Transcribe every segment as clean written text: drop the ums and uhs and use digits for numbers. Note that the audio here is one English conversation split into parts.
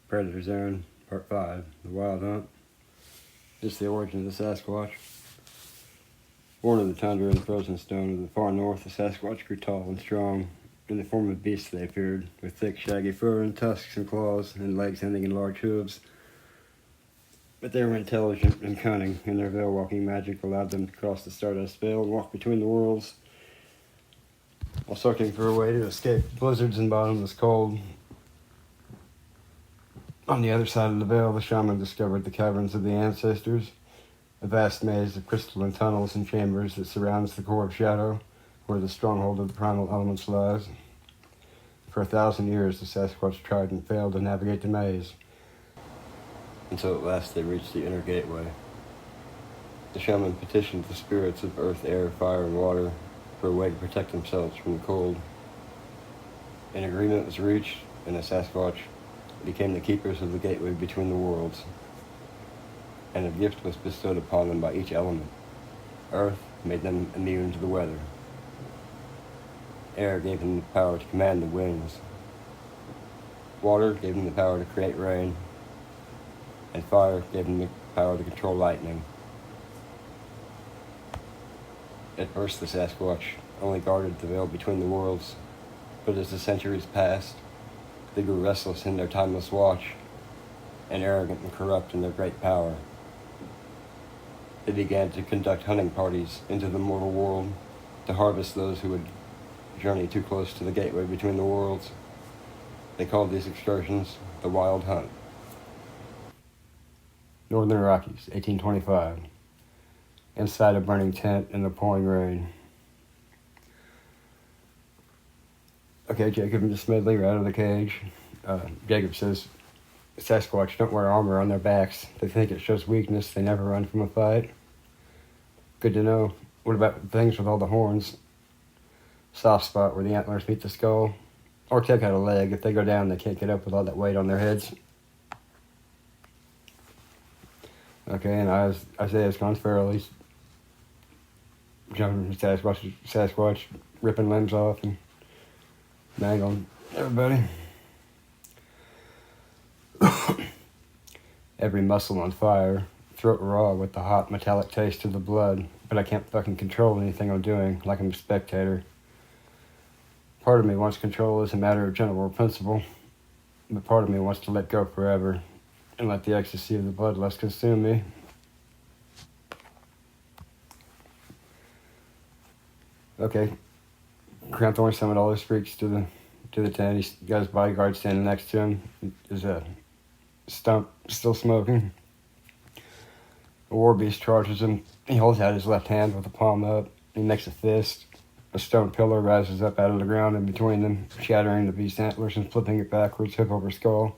Predator's Errand, Part 5, The Wild Hunt. Just the origin of the Sasquatch. Born in the tundra and frozen stone of the far north, the Sasquatch grew tall and strong. In the form of beasts they appeared, with thick, shaggy fur and tusks and claws, and legs ending in large hooves. But they were intelligent and cunning, and their veil-walking magic allowed them to cross the stardust veil and walk between the worlds, while searching for a way to escape blizzards and bottomless cold. On the other side of the veil, the shaman discovered the caverns of the ancestors, a vast maze of crystalline tunnels and chambers that surrounds the core of shadow, where the stronghold of the primal elements lies. For 1,000 years, the Sasquatch tried and failed to navigate the maze, until at last they reached the inner gateway. The shaman petitioned the spirits of earth, air, fire, and water for a way to protect themselves from the cold. An agreement was reached, and the Sasquatch became the keepers of the gateway between the worlds, and a gift was bestowed upon them by each element. Earth made them immune to the weather. Air gave them the power to command the winds. Water gave them the power to create rain, and fire gave them the power to control lightning. At first, the Sasquatch only guarded the veil between the worlds, but as the centuries passed, they grew restless in their timeless watch, and arrogant and corrupt in their great power. They began to conduct hunting parties into the mortal world to harvest those who would journey too close to the gateway between the worlds. They called these excursions the Wild Hunt. Northern Rockies, 1825. Inside a burning tent in the pouring rain. Okay, Jacob and Smedley are out of the cage. Jacob says, Sasquatch don't wear armor on their backs. They think it shows weakness. They never run from a fight. Good to know. What about things with all the horns? Soft spot where the antlers meet the skull. Or take out a leg. If they go down, they can't get up with all that weight on their heads. Okay, and Isaiah's gone feral. He's jumping from Sasquatch, ripping limbs off and mangling everybody. Every muscle on fire, throat raw with the hot metallic taste of the blood, but I can't fucking control anything I'm doing, like I'm a spectator. Part of me wants control as a matter of general principle, but part of me wants to let go forever and let the ecstasy of the bloodlust consume me. Okay, Crown Thorn summoned all his freaks to the tent. He's got his bodyguard standing next to him. There's a stump still smoking. A war beast charges him. He holds out his left hand with the palm up. He makes a fist. A stone pillar rises up out of the ground in between them, shattering the beast's antlers and flipping it backwards, hip over skull.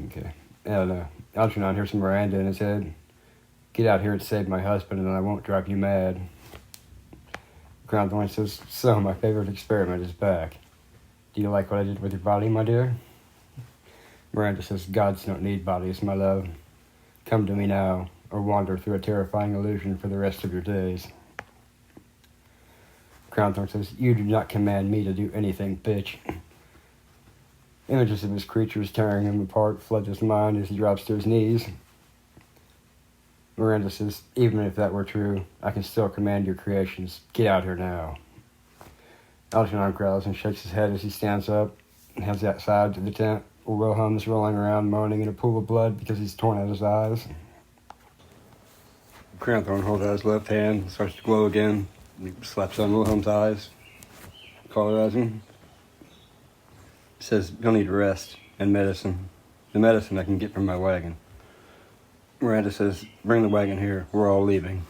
Okay. And Algernon hears some Miranda in his head. Get out here and save my husband, and I won't drive you mad. Crown Thorn says, so my favorite experiment is back. Do you like what I did with your body, my dear? Miranda says, gods don't need bodies, my love. Come to me now, or wander through a terrifying illusion for the rest of your days. Crown Thorn says, you do not command me to do anything, bitch. Images of his creatures tearing him apart flood his mind as he drops to his knees. Miranda says, even if that were true, I can still command your creations. Get out here now. Algernon growls and shakes his head as he stands up and heads outside to the tent, where Wilhelm is rolling around moaning in a pool of blood because he's torn out his eyes. Crown Thorn holds out his left hand, starts to glow again. He slaps on Wilhelm's eyes, cauterizing him. He says, you'll need rest and medicine. The medicine I can get from my wagon. Miranda says, bring the wagon here. We're all leaving.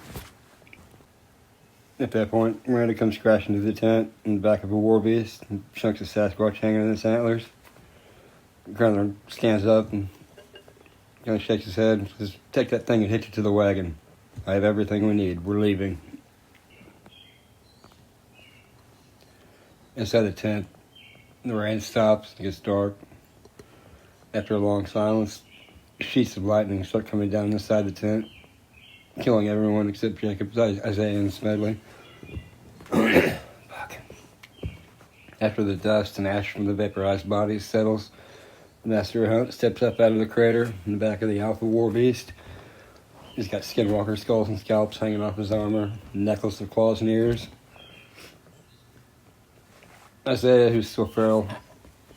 At that point, Miranda comes crashing to the tent in the back of a war beast and chunks of Sasquatch hanging in its antlers. Crown stands up and kind of shakes his head and says, take that thing and hitch it to the wagon. I have everything we need. We're leaving. Inside the tent, the rain stops. It gets dark. After a long silence, sheets of lightning start coming down inside the tent, killing everyone except Jacob, Isaiah, and Smedley. Fuck. After the dust and ash from the vaporized bodies settles, the Master of Hunt steps up out of the crater in the back of the Alpha War Beast. He's got skinwalker skulls and scalps hanging off his armor, a necklace of claws and ears. Isaiah, who's still feral,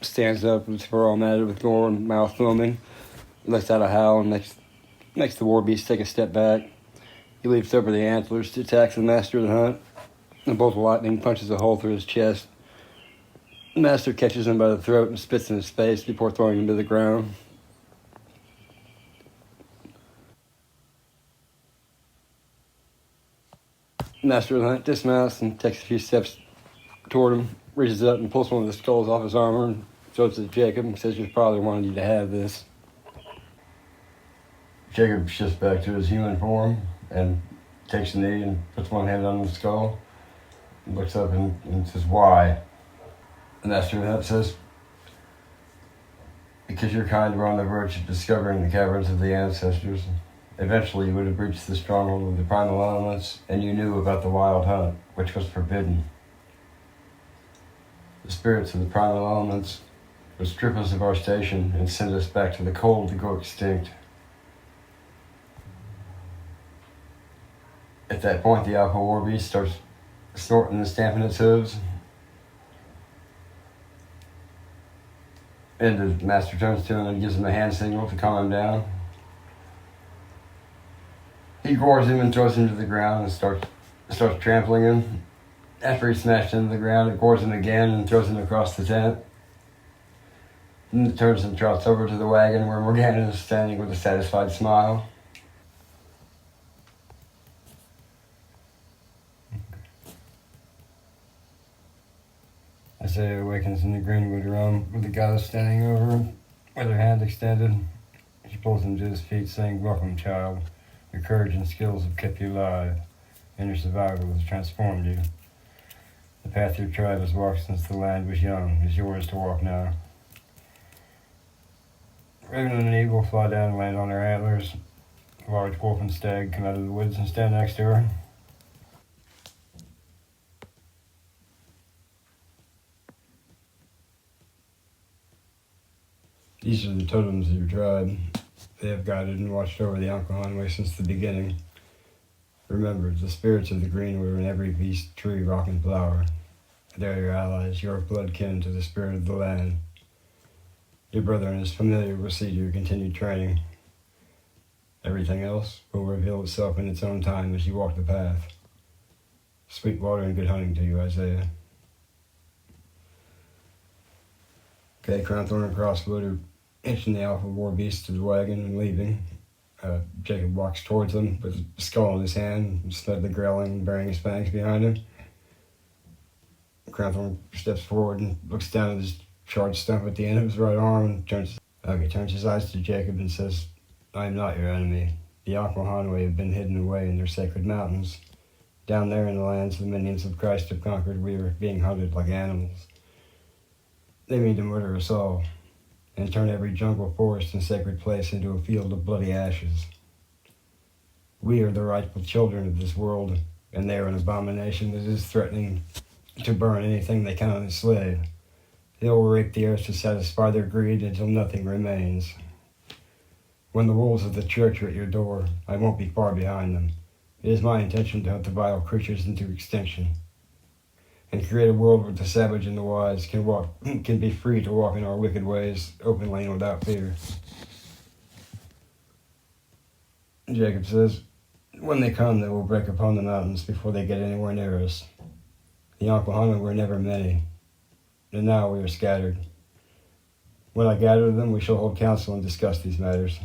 stands up with his fur all matted with gore and mouth foaming. He lets out a howl and makes the war beast take a step back. He leaps over the antlers to attack the Master of the Hunt. A bolt of lightning punches a hole through his chest. The Master catches him by the throat and spits in his face before throwing him to the ground. The Master of the Hunt dismounts and takes a few steps toward him, reaches up and pulls one of the skulls off his armor and throws it to Jacob and says, "Your father wanted you to have this." Jacob shifts back to his human form and takes a knee and puts one hand on the skull and looks up and says, "Why?" And Master of the Hunt says, "Because your kind were on the verge of discovering the caverns of the ancestors. Eventually you would have reached the stronghold of the primal elements, and you knew about the wild hunt, which was forbidden. The spirits of the primal elements would strip us of our station and send us back to the cold to go extinct. At that point, the Alpha War Beast starts snorting and stamping its hooves. And the Master turns to him and gives him a hand signal to calm him down. He gores him and throws him to the ground and starts trampling him. After he's smashed into the ground, it gores him again and throws him across the tent. Then it turns and trots over to the wagon where Morgana is standing with a satisfied smile. Isaiah awakens in the greenwood realm with the goddess standing over him, with her hand extended. She pulls him to his feet, saying, "Welcome, child. Your courage and skills have kept you alive, and your survival has transformed you. The path your tribe has walked since the land was young is yours to walk now." Raven and an eagle fly down and land on her antlers. A large wolf and stag come out of the woods and stand next to her. These are the totems of your tribe. They have guided and watched over the Alcohonway since the beginning. Remember, the spirits of the green were in every beast, tree, rock, and flower. They're your allies, your blood kin to the spirit of the land. Your brethren is familiar will see your continued training. Everything else will reveal itself in its own time as you walk the path. Sweet water and good hunting to you, Isaiah. Okay, Crownthorn and Crosswood are hitching the Alpha War Beast to the wagon and leaving. Jacob walks towards them with a skull in his hand, snugly growling, burying his fangs behind him. Crownthorn steps forward and looks down at his charred stump at the end of his right arm and turns his eyes to Jacob and says, "I am not your enemy. The Aquahanwe have been hidden away in their sacred mountains. Down there in the lands the minions of Christ have conquered, we are being hunted like animals. They mean to murder us all, and turn every jungle, forest, and sacred place into a field of bloody ashes. We are the rightful children of this world, and they are an abomination that is threatening to burn anything they cannot enslave. They will rape the earth to satisfy their greed until nothing remains. When the wolves of the church are at your door, I won't be far behind them. It is my intention to hunt the vile creatures into extinction, and create a world where the savage and the wise can be free to walk in our wicked ways openly and without fear." Jacob says, "When they come, they will break upon the mountains before they get anywhere near us. The Aquahana were never many, and now we are scattered. When I gather them, we shall hold council and discuss these matters.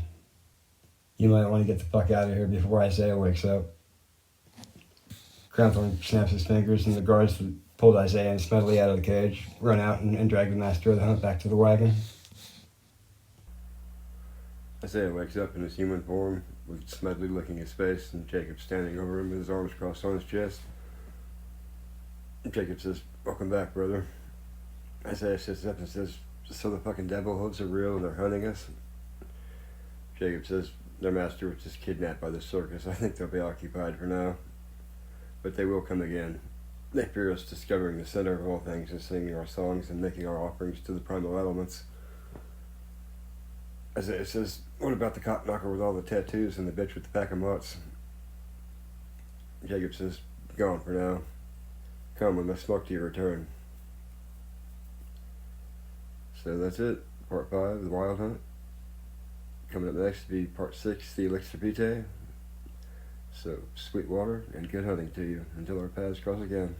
You might want to get the fuck out of here before Isaiah wakes up." Crownthorn snaps his fingers, and the guards that pulled Isaiah and Smedley out of the cage run out and drag the Master of the Hunt back to the wagon. Isaiah wakes up in his human form, with Smedley licking his face and Jacob standing over him with his arms crossed on his chest. Jacob says, "Welcome back, brother." Isaiah sits up and says, "So the fucking devil hooves are real and they're hunting us?" Jacob says, "Their master was just kidnapped by the circus. I think they'll be occupied for now. But they will come again. They fear us discovering the center of all things and singing our songs and making our offerings to the primal elements. As it says, what about the cop knocker with all the tattoos and the bitch with the pack of mutts? Jacob says, gone for now. Come when the smoke to your return. So that's it. Part 5, The Wild Hunt. Coming up next will be Part 6, The Elixir Vitae. So, sweet water and good hunting to you until our paths cross again.